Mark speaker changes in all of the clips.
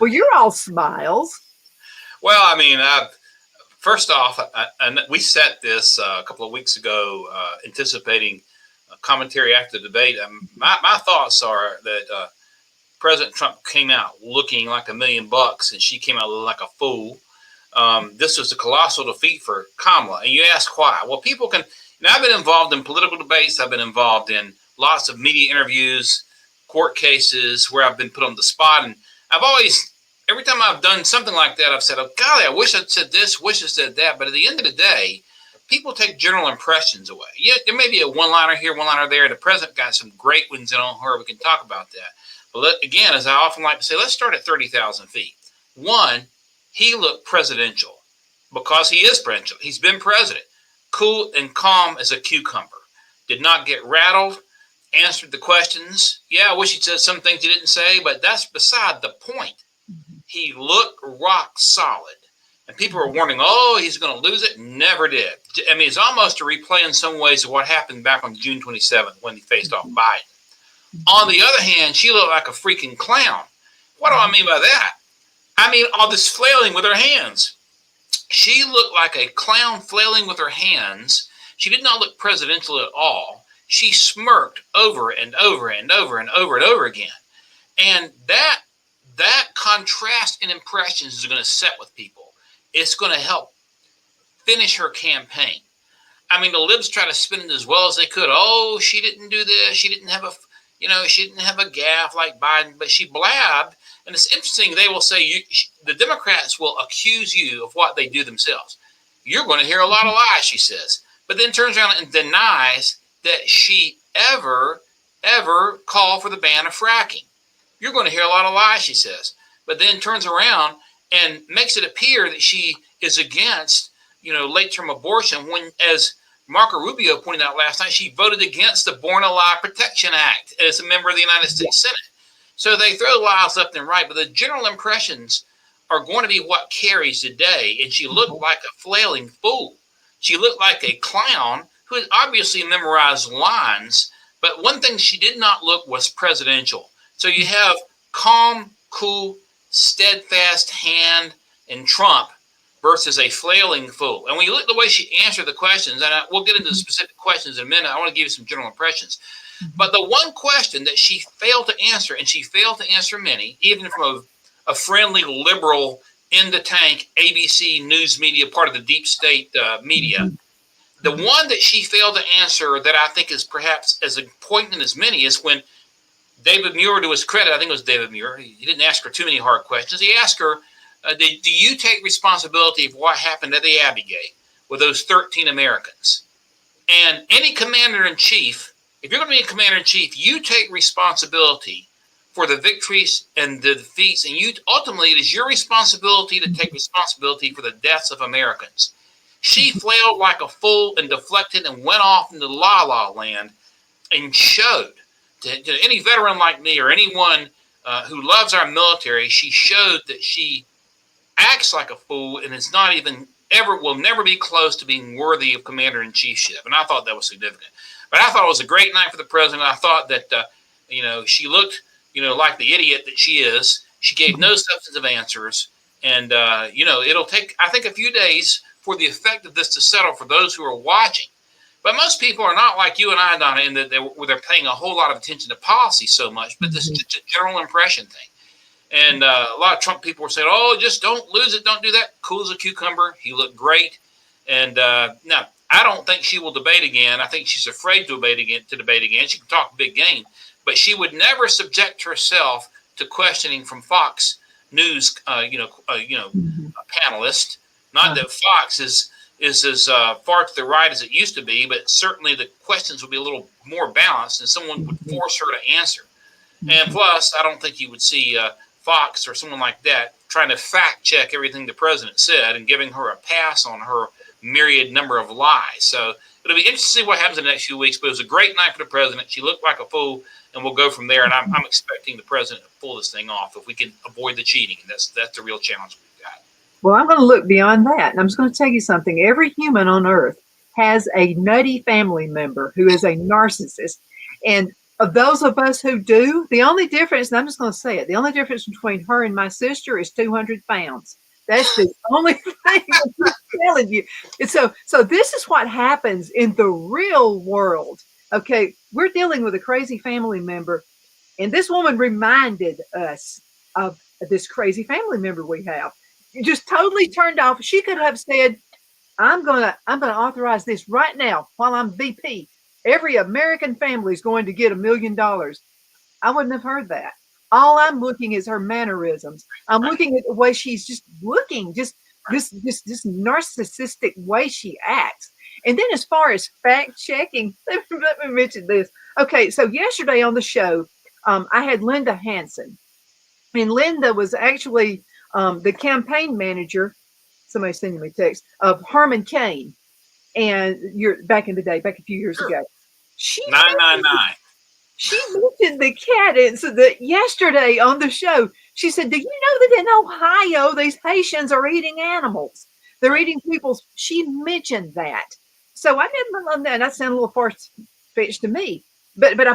Speaker 1: Well, you're all smiles.
Speaker 2: Well, I mean, first off, we set this a couple of weeks ago, anticipating commentary after the debate. My thoughts are that President Trump came out looking like $1,000,000, and she came out looking like a fool. This was a colossal defeat for Kamala. And you ask why? Well, people can. Now, I've been involved in political debates. I've been involved in lots of media interviews, court cases where I've been put on the spot. And I've always, every time I've done something like that, I've said, oh, golly, I wish I'd said this, wish I said that. But at the end of the day, people take general impressions away. Yeah, there may be a one-liner here, one-liner there. The president got some great ones in on her. We can talk about that. But again, as I often like to say, let's start at 30,000 feet. One, he looked presidential because he is presidential. He's been president. Cool and calm as a cucumber. Did not get rattled. Answered the questions. Yeah, I wish he'd said some things he didn't say, but that's beside the point. He looked rock solid. And people were warning, oh, he's going to lose it. Never did. I mean, it's almost a replay in some ways of what happened back on June 27th when he faced off Biden. On the other hand, she looked like a freaking clown. What do I mean by that? I mean, all this flailing with her hands. She looked like a clown flailing with her hands. She did not look presidential at all. She smirked over and over and over and over and over again. And that contrast in impressions is going to set with people. It's going to help finish her campaign. I mean, the libs try to spin it as well as they could. Oh, she didn't do this. She didn't have a gaffe like Biden, but she blabbed. And it's interesting. They will say the Democrats will accuse you of what they do themselves. You're going to hear a lot of lies, she says, but then turns around and denies that she ever called for the ban of fracking. You're going to hear a lot of lies, she says, but then turns around and makes it appear that she is against, late-term abortion when, as Marco Rubio pointed out last night, she voted against the Born Alive Protection Act as a member of the United States Senate. So they throw lies left and right, but the general impressions are going to be what carries the day. And she looked like a flailing fool. She looked like a clown who had obviously memorized lines, but one thing she did not look was presidential. So you have calm, cool, steadfast hand in Trump versus a flailing fool. And when you look at the way she answered the questions, and we'll get into the specific questions in a minute, I want to give you some general impressions. But the one question that she failed to answer, and she failed to answer many, even from a friendly, liberal, in-the-tank ABC news media, part of the deep state media, the one that she failed to answer that I think is perhaps as poignant as many is when David Muir, to his credit, I think it was David Muir, he didn't ask her too many hard questions. He asked her, do you take responsibility for what happened at the Abbey Gate with those 13 Americans? And any commander-in-chief, if you're going to be a commander-in-chief, you take responsibility for the victories and the defeats, and ultimately it is your responsibility to take responsibility for the deaths of Americans. She flailed like a fool and deflected and went off into la-la land and showed to any veteran like me or anyone who loves our military, she showed that she acts like a fool and is not even will never be close to being worthy of commander-in-chiefship. And I thought that was significant. But I thought it was a great night for the president. I thought that, she looked, like the idiot that she is. She gave no substantive answers. And, it'll take, I think, a few days for the effect of this to settle for those who are watching. But most people are not like you and I, Donna, in that they're paying a whole lot of attention to policy so much, but this is just a general impression thing. And a lot of Trump people were saying, oh, just don't lose it. Don't do that. Cool as a cucumber. He looked great. And now, I don't think she will debate again. I think she's afraid to debate again. She can talk a big game, but she would never subject herself to questioning from Fox News, a panelist. Not that Fox is as far to the right as it used to be, but certainly the questions would be a little more balanced and someone would force her to answer. And plus, I don't think you would see Fox or someone like that trying to fact check everything the president said and giving her a pass on her myriad number of lies. So it'll be interesting to see what happens in the next few weeks, but it was a great night for the president. She looked like a fool, and we'll go from there. And I'm expecting the president to pull this thing off if we can avoid the cheating. And that's the real challenge we've got.
Speaker 1: Well, I'm going to look beyond that. And I'm just going to tell you something. Every human on earth has a nutty family member who is a narcissist. And of those of us who do, the only difference, and I'm just going to say it, the only difference between her and my sister is 200 pounds. That's the only thing I'm telling you. And so this is what happens in the real world. Okay, we're dealing with a crazy family member, and this woman reminded us of this crazy family member we have. Just totally turned off. She could have said, I'm gonna authorize this right now while I'm VP. Every American family is going to get $1 million. I wouldn't have heard that. All I'm looking is her mannerisms. I'm looking at the way she's just looking, just this narcissistic way she acts. And then as far as fact checking, let me mention this. Okay, so yesterday on the show, I had Linda Hansen, and Linda was actually the campaign manager. Somebody sending me text of Herman Cain, and you're back in the day, back a few years ago. She
Speaker 2: 999.
Speaker 1: She mentioned the cat. And so yesterday on the show, she said, "Do you know that in Ohio, these Haitians are eating animals? They're eating people's." She mentioned that. So I didn't love that. That sounded a little far-fetched to me, but I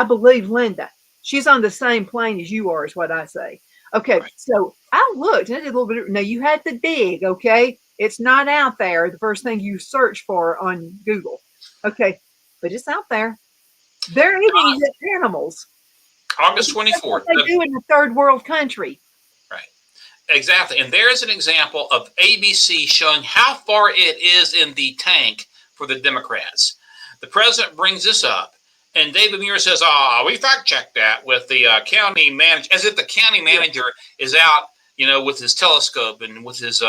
Speaker 1: believe Linda. She's on the same plane as you are, is what I say. Okay, so I looked and I did a little bit. Now you had to dig. Okay, it's not out there. The first thing you search for on Google. Okay, but it's out there. They're eating animals.
Speaker 2: August 24th.
Speaker 1: They do in a third world country.
Speaker 2: Right. Exactly. And there's an example of ABC showing how far it is in the tank for the Democrats. The president brings this up, and David Muir says, we fact-checked that with the county manager, as if the county manager is out, with his telescope and with his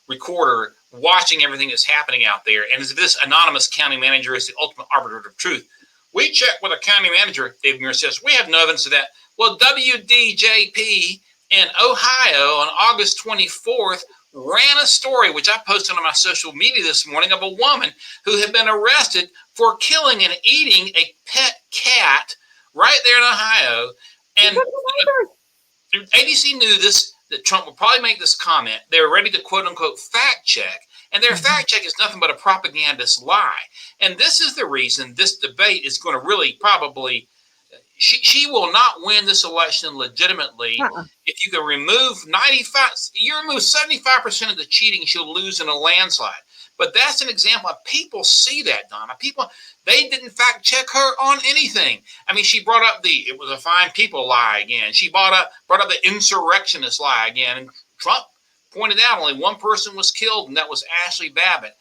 Speaker 2: recorder watching everything that's happening out there, and as if this anonymous county manager is the ultimate arbiter of truth. We checked with a county manager, David Muir says. We have no evidence of that. Well, WDJP in Ohio on August 24th ran a story, which I posted on my social media this morning, of a woman who had been arrested for killing and eating a pet cat right there in Ohio. And ABC knew this, that Trump would probably make this comment. They were ready to quote unquote fact check. And their fact check is nothing but a propagandist lie. And this is the reason this debate is going to really probably, she will not win this election legitimately. If you can remove 75% of the cheating, she'll lose in a landslide. But that's an example of people see that, Donna. People, they didn't fact check her on anything. I mean, she brought up it was a fine people lie again. She brought up the insurrectionist lie again. And Trump pointed out only one person was killed, and that was Ashley Babbitt.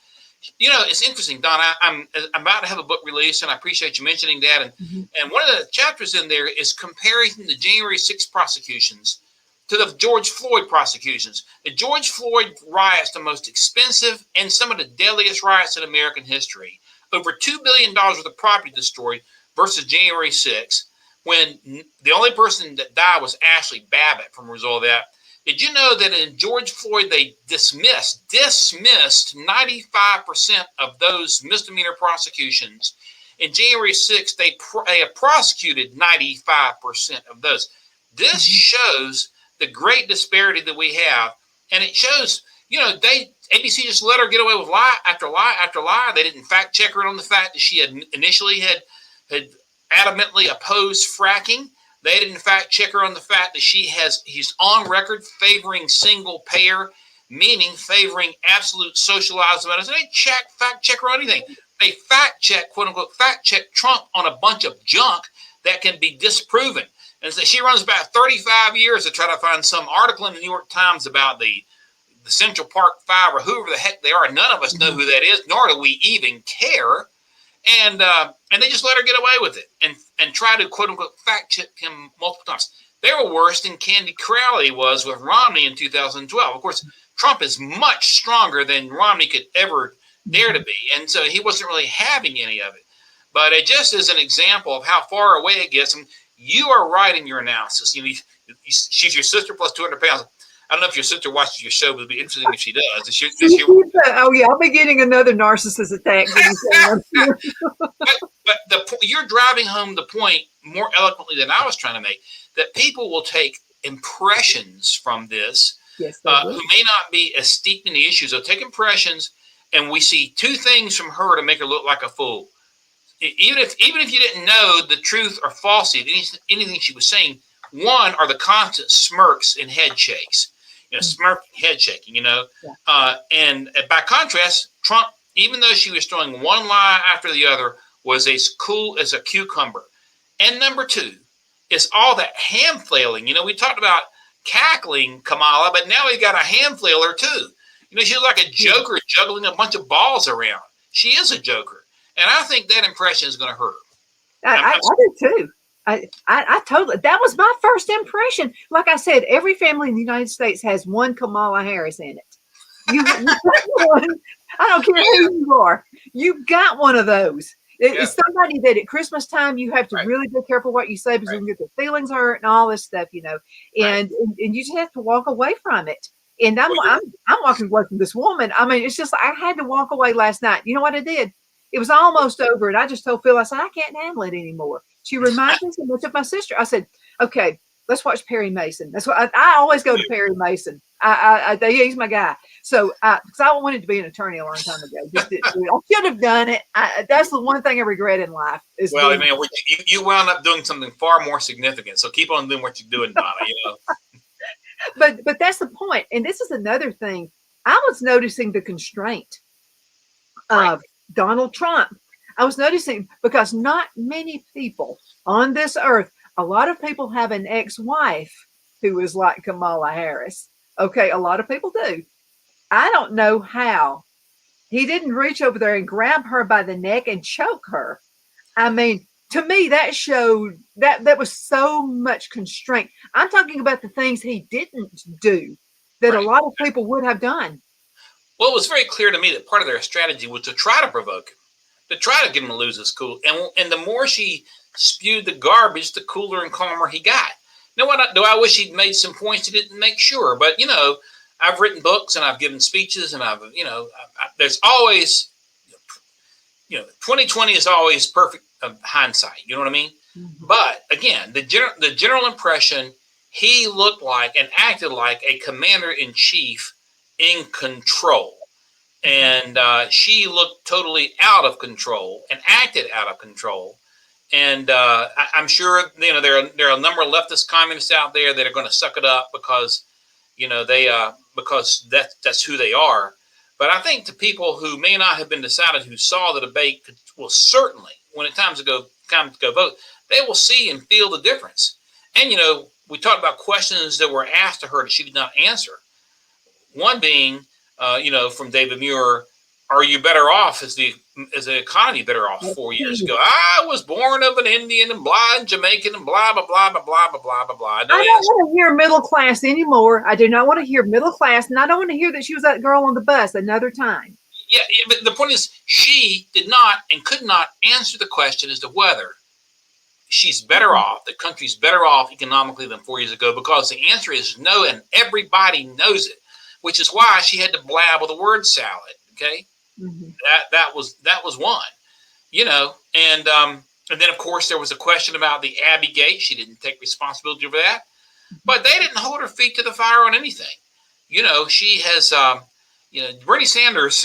Speaker 2: It's interesting, Donna. I'm about to have a book release, and I appreciate you mentioning that. And one of the chapters in there is comparing the January 6th prosecutions to the George Floyd prosecutions. The George Floyd riots, the most expensive and some of the deadliest riots in American history. Over $2 billion worth of property destroyed versus January 6th, when the only person that died was Ashley Babbitt from the result of that. Did you know that in George Floyd, they dismissed 95% of those misdemeanor prosecutions? In January 6th, they have prosecuted 95% of those. This shows the great disparity that we have. And it shows, ABC just let her get away with lie after lie after lie. They didn't fact check her on the fact that she had initially had adamantly opposed fracking. They didn't fact check her on the fact that he's on record favoring single payer, meaning favoring absolute socialized medicine. They fact check her on anything. They fact check, quote unquote, fact check Trump on a bunch of junk that can be disproven. And so she runs about 35 years to try to find some article in the New York Times about the Central Park Five or whoever the heck they are. None of us know who that is, nor do we even care. And they just let her get away with it and try to, quote unquote, fact check him multiple times. They were worse than Candy Crowley was with Romney in 2012. Of course, Trump is much stronger than Romney could ever dare to be. And so he wasn't really having any of it. But it just is an example of how far away it gets. And you are right in your analysis. She's your sister plus 200 pounds. I don't know if your sister watches your show, but it'd be interesting if she does.
Speaker 1: Oh, yeah, I'll be getting another narcissist attack.
Speaker 2: but you're driving home the point more eloquently than I was trying to make, that people will take impressions from this, who may not be as steeped in the issues. They'll take impressions, and we see two things from her to make her look like a fool. even if you didn't know the truth or falsity of anything she was saying, one are the constant smirks and head shakes, smirk, head shaking, and by contrast, Trump, even though she was throwing one lie after the other, was as cool as a cucumber. And number two is all that hand flailing. We talked about cackling Kamala, but now we got a hand flailer too. She's like a joker juggling a bunch of balls around. She is a joker. And I think that impression is going to hurt her.
Speaker 1: I do too. I totally, that was my first impression. Like I said, every family in the United States has one Kamala Harris in it. You got one. I don't care who you are. You got one of those. It's somebody that at Christmas time you have to really be careful what you say because you can get their feelings hurt and all this stuff, and you just have to walk away from it. And I'm walking away from this woman. I mean, it's just I had to walk away last night. You know what I did? It was almost over, and I just told Phil, I said, I can't handle it anymore. She reminds me so much of my sister. I said, okay, let's watch Perry Mason. That's what I always go to Perry Mason. He's my guy. So, because I wanted to be an attorney a long time ago. I should have done it. That's the one thing I regret in life.
Speaker 2: You wound up doing something far more significant. So keep on doing what you're doing, Donna.
Speaker 1: But that's the point. And this is another thing. I was noticing the constraint of Donald Trump. I was noticing because not many people on this earth, a lot of people have an ex-wife who is like Kamala Harris. Okay, a lot of people do. I don't know how he didn't reach over there and grab her by the neck and choke her. I mean, to me, that showed that was so much constraint. I'm talking about the things he didn't do that a lot of people would have done.
Speaker 2: Well, it was very clear to me that part of their strategy was to try to provoke him, to try to get him to lose his cool. And the more she spewed the garbage, the cooler and calmer he got. Now, do I wish he'd made some points he didn't make? Sure. But, I've written books and I've given speeches and there's always, 2020 is always perfect hindsight. You know what I mean? Mm-hmm. But again, the general impression, he looked like and acted like a commander-in-chief in control. And she looked totally out of control and acted out of control. And I'm sure, there are a number of leftist communists out there that are going to suck it up because, because that's who they are. But I think the people who may not have been decided, who saw the debate, will certainly, when it's time to go vote, they will see and feel the difference. And, we talked about questions that were asked to her that she did not answer. One being, from David Muir, are you better off? Is the economy better off 4 years ago? I was born of an Indian and blah and Jamaican and blah, blah, blah, blah, blah, blah, blah, blah, blah.
Speaker 1: I don't want to hear middle class anymore. I do not want to hear middle class. And I don't want to hear that she was that girl on the bus another time.
Speaker 2: Yeah, but the point is she did not and could not answer the question as to whether she's better off, the country's better off economically than 4 years ago, because the answer is no, and everybody knows it, which is why she had to blab with a word salad, okay? Mm-hmm. That was one, and then of course there was a question about the Abbey Gate. She didn't take responsibility for that, but they didn't hold her feet to the fire on anything. She has, Bernie Sanders,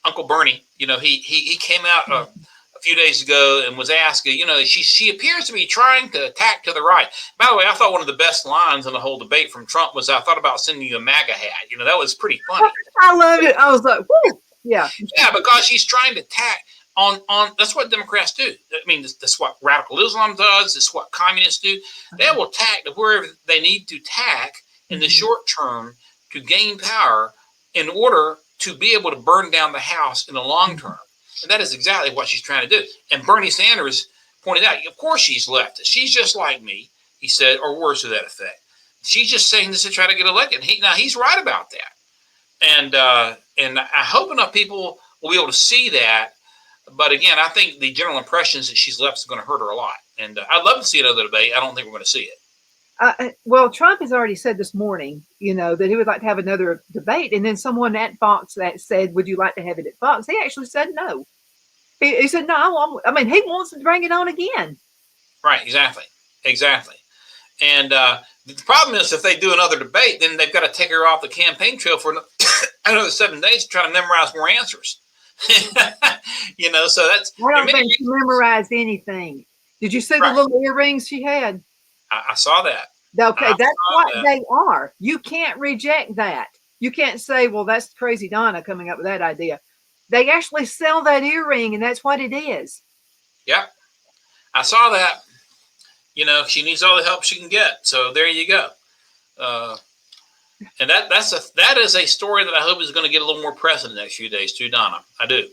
Speaker 2: Uncle Bernie, he came out a few days ago and was asked, she appears to be trying to attack to the right. By the way, I thought one of the best lines in the whole debate from Trump was, I thought about sending you a MAGA hat. That was pretty funny.
Speaker 1: I love it. I was like, whoo. Yeah.
Speaker 2: Yeah, because she's trying to attack on that's what Democrats do. I mean, that's what radical Islam does. It's what communists do. They will attack wherever they need to attack in the short term to gain power in order to be able to burn down the house in the long term. And that is exactly what she's trying to do. And Bernie Sanders pointed out, of course she's leftist. She's just like me, he said, or words to that effect. She's just saying this to try to get elected. He's right about that. And I hope enough people will be able to see that. But again, I think the general impressions that she's left is going to hurt her a lot. And I'd love to see another debate. I don't think we're going to see it.
Speaker 1: Well, Trump has already said this morning, that he would like to have another debate. And then someone at Fox that said, would you like to have it at Fox? He actually said no. He said, no, I mean, he wants to bring it on again.
Speaker 2: Right. Exactly. And the problem is if they do another debate, then they've got to take her off the campaign trail for another 7 days to try to memorize more answers. So that's,
Speaker 1: I don't think she memorized anything. Did you see the
Speaker 2: right.
Speaker 1: little earrings she had?
Speaker 2: I saw that.
Speaker 1: Okay,
Speaker 2: I
Speaker 1: that's
Speaker 2: saw
Speaker 1: what
Speaker 2: that.
Speaker 1: they are. You can't reject that. You can't say, well, that's crazy Donna coming up with that idea. They actually sell that earring, and that's what it is.
Speaker 2: Yep. I saw that. She needs all the help she can get. So there you go. And that is a story that I hope is going to get a little more press in the next few days too, Donna. I do.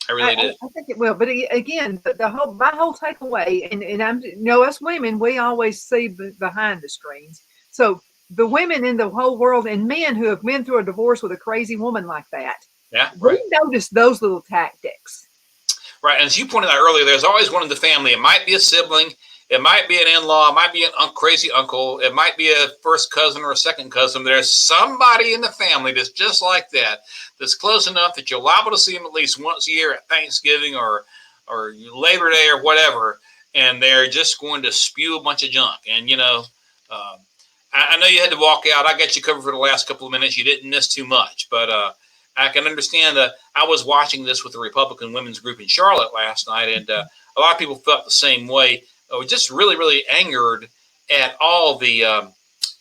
Speaker 2: I really do.
Speaker 1: I think it will. But again, my whole takeaway, and I'm, us women, we always see behind the screens. So the women in the whole world and men who have been through a divorce with a crazy woman like that,
Speaker 2: yeah, right.
Speaker 1: We notice those little tactics.
Speaker 2: Right. And as you pointed out earlier, there's always one in the family. It might be a sibling. It might be an in-law. It might be an crazy uncle. It might be a first cousin or a second cousin. There's somebody in the family that's just like that, that's close enough that you're liable to see them at least once a year at Thanksgiving or Labor Day or whatever, and they're just going to spew a bunch of junk. And, I know you had to walk out. I got you covered for the last couple of minutes. You didn't miss too much, but I can understand that. I was watching this with the Republican women's group in Charlotte last night, and a lot of people felt the same way. Just really, really angered at all the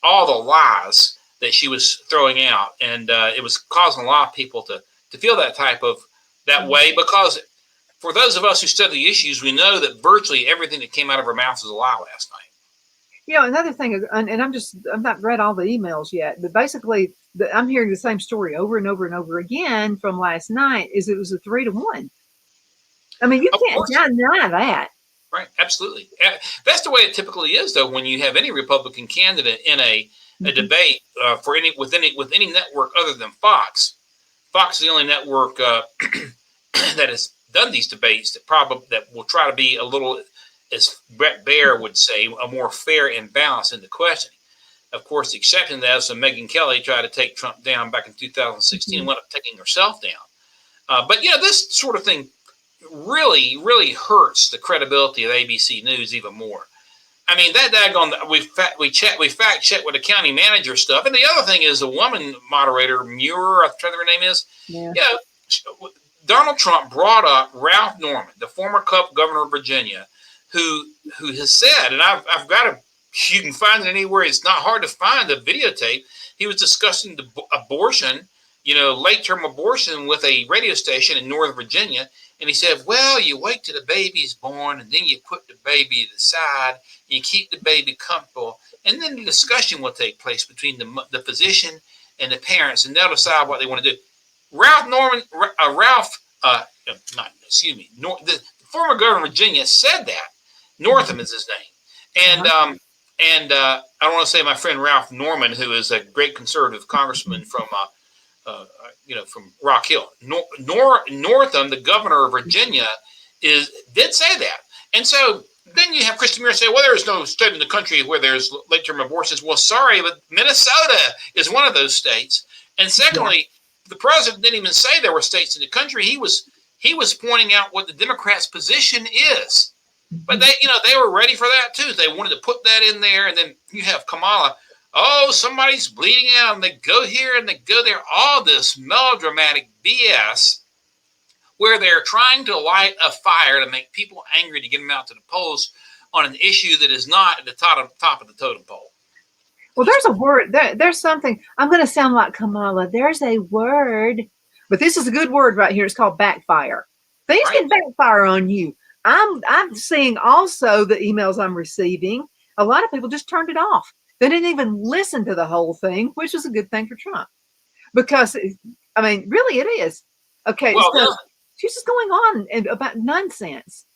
Speaker 2: lies that she was throwing out, and it was causing a lot of people to feel that way, because for those of us who study the issues, we know that virtually everything that came out of her mouth was a lie last night.
Speaker 1: Another thing, and I've not read all the emails yet, but basically I'm hearing the same story over and over and over again from last night. Is it was a 3-1. I mean, you can't deny that.
Speaker 2: Right, absolutely. That's the way it typically is, though, when you have any Republican candidate in a debate with any network other than Fox. Fox is the only network that has done these debates that will try to be a little, as Brett Baer would say, a more fair and balanced in the questioning. Of course, the exception to that is when Megyn Kelly tried to take Trump down back in 2016 and wound up taking herself down. But this sort of thing really, really hurts the credibility of ABC News even more. I mean, that daggone, we fact check with the county manager stuff. And the other thing is, the woman moderator, Muir, I'm trying to remember her name is. Yeah. Donald Trump brought up Ralph Norman, the former governor of Virginia, who has said, and I've got you can find it anywhere. It's not hard to find the videotape. He was discussing the abortion, late-term abortion with a radio station in Northern Virginia. And he said, well, you wait till the baby's born, and then you put the baby to the side, and you keep the baby comfortable. And then the discussion will take place between the physician and the parents, and they'll decide what they want to do. The former governor of Virginia said that. Northam is his name. And I don't want to say my friend Ralph Norman, who is a great conservative congressman from Rock Hill. Northam, the governor of Virginia, did say that. And so then you have Kristen Muir say, well, there's no state in the country where there's late-term abortions. Well, sorry, but Minnesota is one of those states. And secondly, the president didn't even say there were states in the country. He was pointing out what the Democrats' position is. But they were ready for that too. They wanted to put that in there. And then you have Kamala. Oh, somebody's bleeding out, and they go here and they go there. All this melodramatic BS where they're trying to light a fire to make people angry to get them out to the polls on an issue that is not at the top of the totem pole.
Speaker 1: Well, there's a word. There's something. I'm going to sound like Kamala. There's a word, but this is a good word right here. It's called backfire. Things can backfire on you. I'm seeing also the emails I'm receiving. A lot of people just turned it off. They didn't even listen to the whole thing, which is a good thing for Trump. Because, I mean, really it is. Okay, well, so she's just going on about nonsense.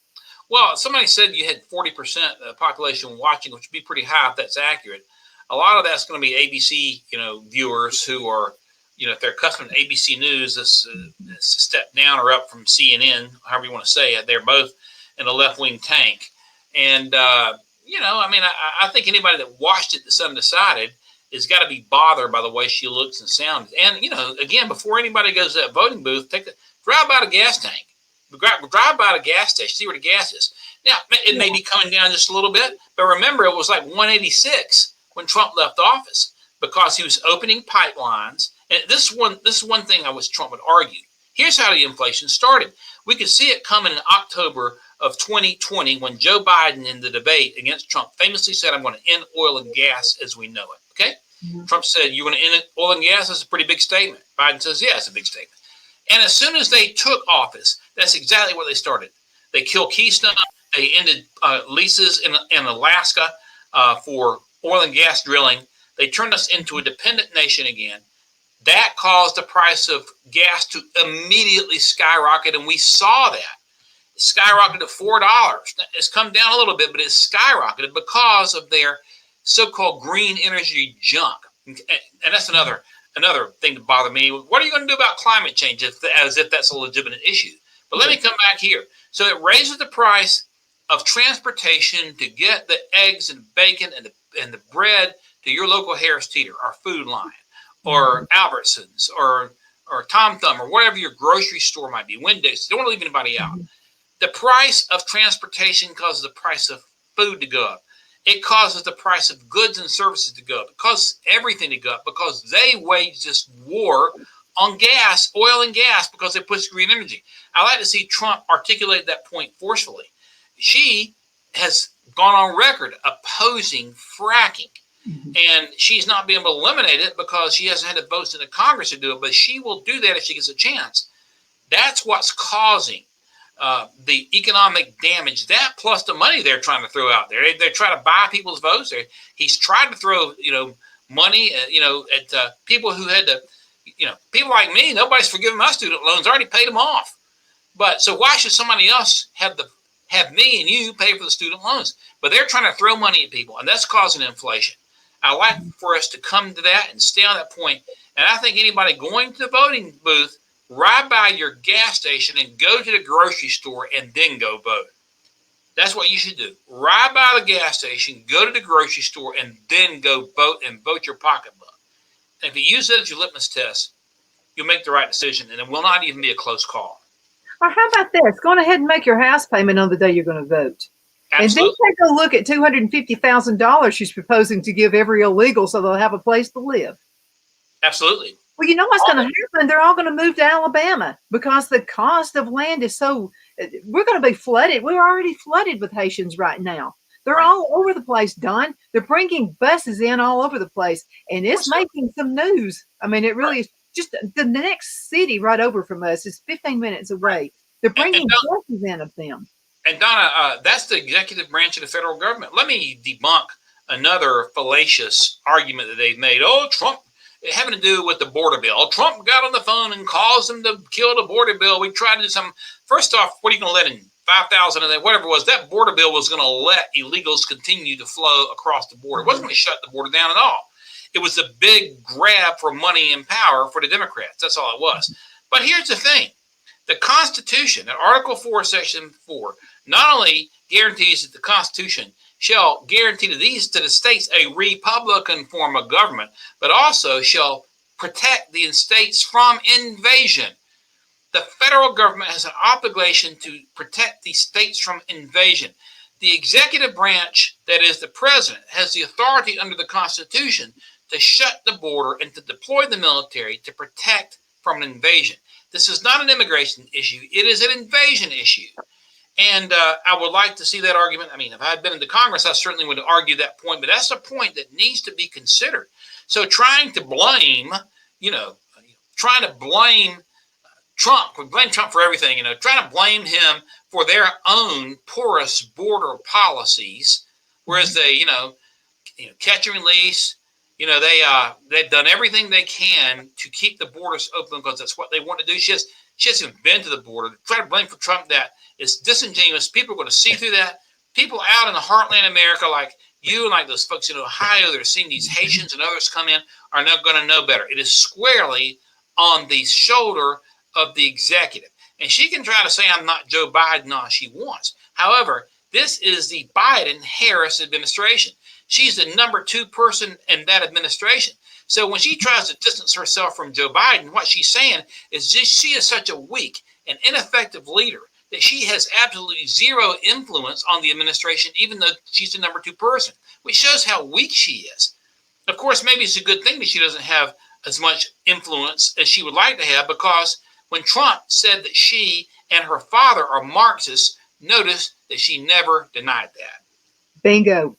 Speaker 2: Well, somebody said you had 40% of the population watching, which would be pretty high if that's accurate. A lot of that's going to be ABC, viewers who are, if they're accustomed to ABC News, this step down or up from CNN, however you want to say it. They're both in a left-wing tank. And, I think anybody that watched it that's undecided has got to be bothered by the way she looks and sounds. And, again, before anybody goes to that voting booth, drive by the gas tank. Drive by the gas station, see where the gas is. Now, it may be coming down just a little bit, but remember, it was like 186 when Trump left office because he was opening pipelines. And this is one thing Trump would argue. Here's how the inflation started. We could see it coming in October of 2020 when Joe Biden in the debate against Trump famously said, I'm going to end oil and gas as we know it. Okay. Mm-hmm. Trump said, you're going to end oil and gas? That's a pretty big statement. Biden says, yeah, it's a big statement. And as soon as they took office, that's exactly what they started. They killed Keystone. They ended leases in Alaska for oil and gas drilling. They turned us into a dependent nation again. That caused the price of gas to immediately skyrocket, and we saw that. It skyrocketed to $4. It's come down a little bit, but it's skyrocketed because of their so-called green energy junk. And that's another thing to bother me. What are you going to do about climate change as if that's a legitimate issue? But let me come back here. So it raises the price of transportation to get the eggs and bacon and the bread to your local Harris Teeter or Food Lion or Albertsons or Tom Thumb or whatever your grocery store might be. Wendy's. Don't want to leave anybody out. The price of transportation causes the price of food to go up. It causes the price of goods and services to go up. It causes everything to go up because they waged this war on gas, oil and gas, because they push green energy. I like to see Trump articulate that point forcefully. She has gone on record opposing fracking. And she's not being able to eliminate it because she hasn't had the votes in the Congress to do it, but she will do that if she gets a chance. That's what's causing the economic damage. That plus the money they're trying to throw out there. They're trying to buy people's votes. He's tried to throw money at people who had to, people like me. Nobody's forgiven my student loans. I already paid them off. But so why should somebody else have me and you pay for the student loans? But they're trying to throw money at people, and that's causing inflation. I like for us to come to that and stay on that point. And I think anybody going to the voting booth, ride by your gas station and go to the grocery store and then go vote. That's what you should do. Ride by the gas station, go to the grocery store, and then go vote and vote your pocketbook. And if you use it as your litmus test, you'll make the right decision, and it will not even be a close call.
Speaker 1: Or how about this? Go on ahead and make your house payment on the day you're going to vote. Absolutely. And then take a look at $250,000 she's proposing to give every illegal so they'll have a place to live.
Speaker 2: Absolutely.
Speaker 1: Well, you know what's going to happen? They're all going to move to Alabama because the cost of land is so, we're going to be flooded. We're already flooded with Haitians right now. They're all over the place, Don. They're bringing buses in all over the place, and it's making some news. I mean, it really is. Just the next city right over from us is 15 minutes away. They're bringing buses in of them.
Speaker 2: And Donna, that's the executive branch of the federal government. Let me debunk another fallacious argument that they've made. Oh, Trump, having to do with the border bill. Trump got on the phone and caused them to kill the border bill. We tried to do something. First off, what are you going to let in? 5,000 of that, whatever it was, that border bill was going to let illegals continue to flow across the border. It wasn't going to shut the border down at all. It was a big grab for money and power for the Democrats. That's all it was. But here's the thing. The Constitution, in Article 4, Section 4, not only guarantees that the Constitution shall guarantee to the states a Republican form of government, but also shall protect the states from invasion. The federal government has an obligation to protect the states from invasion. The executive branch, that is the president, has the authority under the Constitution to shut the border and to deploy the military to protect from an invasion. This is not an immigration issue. It is an invasion issue. And I would like to see that argument. I mean, if I had been in the Congress, I certainly would argue that point, but that's a point that needs to be considered. So trying to blame, Trump, we blame Trump for everything, trying to blame him for their own porous border policies, whereas they, catch and release, they've done everything they can to keep the borders open because that's what they want to do. She hasn't been to the border. Try to blame for Trump that is disingenuous. People are going to see through that. People out in the heartland of America, like you and like those folks in Ohio that are seeing these Haitians and others come in, are not going to know better. It is squarely on the shoulder of the executive. And she can try to say, I'm not Joe Biden, all she wants. However, this is the Biden-Harris administration. She's the number 2 person in that administration. So when she tries to distance herself from Joe Biden, what she's saying is just she is such a weak and ineffective leader that she has absolutely zero influence on the administration, even though she's the number 2 person, which shows how weak she is. Of course, maybe it's a good thing that she doesn't have as much influence as she would like to have, because when Trump said that she and her father are Marxists, notice that she never denied that.
Speaker 1: Bingo.